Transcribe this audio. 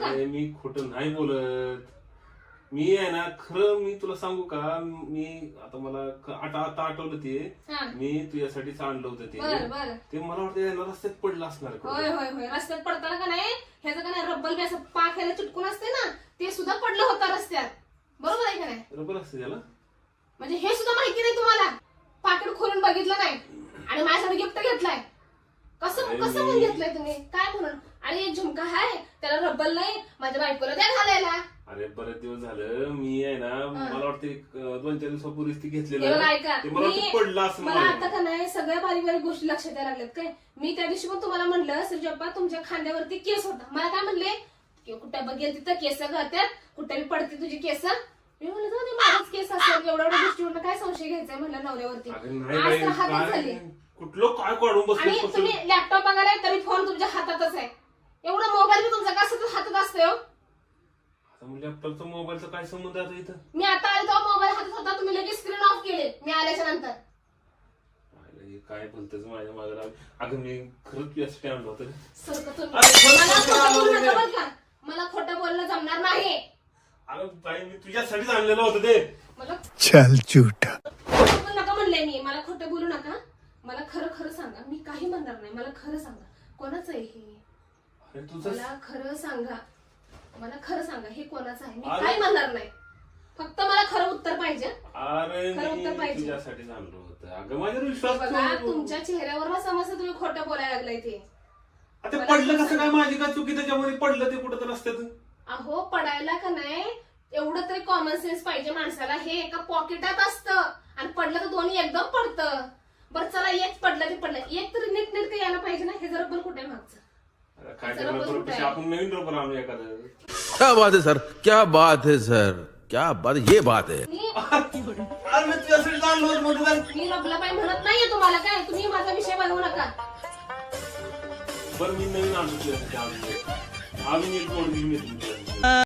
बरं का? मी खोटं नाही बोलत. मी आहे ना खरं मी तुला सांगू का, मी आता मला आता आठवलं ते हा. मी तुझ्यासाठीच आणलं होतं बरं बरं. ते मला वाटतं याला रस्त्यात पडलं असणार आहे. होय होय होय, रस्त्यात पडताना का नाही ह्याचं का नाही रब्बल बी असं पाख्याला चिटकून असते ना, ते सुद्धा पडलं होतं रस्त्यात. बरोबर आहे का नाही? रबर असते त्याला. म्हणजे हे सुद्धा माहिती नाही तुम्हाला? पाकिट खोलून बघितलं नाही आणि माझ्यासाठी गिफ्ट घेतलाय. कसं कसं म्हणून घेतलंय तुम्ही? काय म्हणून? आणि एक झुमका आहे त्याला रब्बल नाही, माझ्या बायकोला द्या घालायला. अरे बरेच दिवस झालं मी आहे ना, मला वाटतं 2-4 दिवसापूर्वीच ती घेतलेलं हे बघा, ऐका. ते मला वाटतं पडलं असं मला आता का नाही सगळ्या बारीक बारीक गोष्टी लक्षात यायला लागल्यात काय. मी त्या दिवशी पण तुम्हाला म्हणलं सरजप्पा तुमच्या खांद्यावरती केस होता. मला काय म्हणले की कुठं बघेल तिथं केस गळत्यात, कुठं बी पडते तुझी केस. मी म्हणलं जाऊ दे, माझाच केस असेल, एवढ्या गोष्टीवर काय संशय घ्यायचा म्हणलं नवऱ्यावरती. आज तर हातात झाली. कुठलं काय काढून बसले. आणि तुम्ही लॅपटॉप बघायला तरी फोन तुमच्या हातातच आहे. एवढा मोबाईल बी तुमचा कसं हातात असतोय हो? लॅपटॉपचा मोबाईलचा काय संबंध आहे आता इथं? मी आता आले तेव्हा मोबाईल हातात होता, तुम्ही लगेच स्क्रीन ऑफ केले मी आल्याच्या नंतर. काय बोलतेस माझ्या मागे? अगं मी खरंच तुझ्यासाठी आणलं होतं. मला खोटं बोलणं जमणार नाही. अगं बाई मी तुझ्यासाठीच आणलेलं होतं ते. मला चल झूठा खोटं नका म्हणले मी. मला खोटं बोलू नका. मला खरं खरं सांगा. मी काही म्हणणार नाही. मला खरं सांगा कोणाचं आहे हे? अरे तुझं मला खरं सांगा. मला खरं सांगा हे कोणाचं आहे? मी अरे. काही म्हणणार नाही. फक्त मला खरं उत्तर पाहिजे. अरे खरं उत्तर मी पाहिजे. तुझ्यासाठीच आणलं होतं. अगं माझ्यावर विश्वास बघा ठेव. तुमच्या चेहऱ्यावर समजतं तुम्ही खोटं बोलायला लागलाय ते. आता पडलं कसं काय? माझी का चुकी त्याच्यामध्ये? पडलं ते कुठं तर रस्त्यात. अहो पडायला का नाही एवढं तरी कॉमन सेन्स पाहिजे माणसाला. हे एका पॉकेटात असतं आणि पडलं तर दोन्ही एकदम पडतं. बरं चला एक पडलं ते पडलं, एक तरी नीट नीट यायला पाहिजे ना. हे रबर कुठे मागचं? काय करणार? आपण नवीन रबर आणू एखादं. क्या बात है सर, क्या बात है सर, क्या बात, ये बात है. अरे मी तुझ्यासाठी आणलं होतं म्हणून. मी रबला पाय म्हणत नाहीये तुम्हाला. काय तुम्ही माझा विषय बनवू नका. बरं मी नवीन आणतो तुझ्यासाठी. अजून एक गोड घेऊन येतो.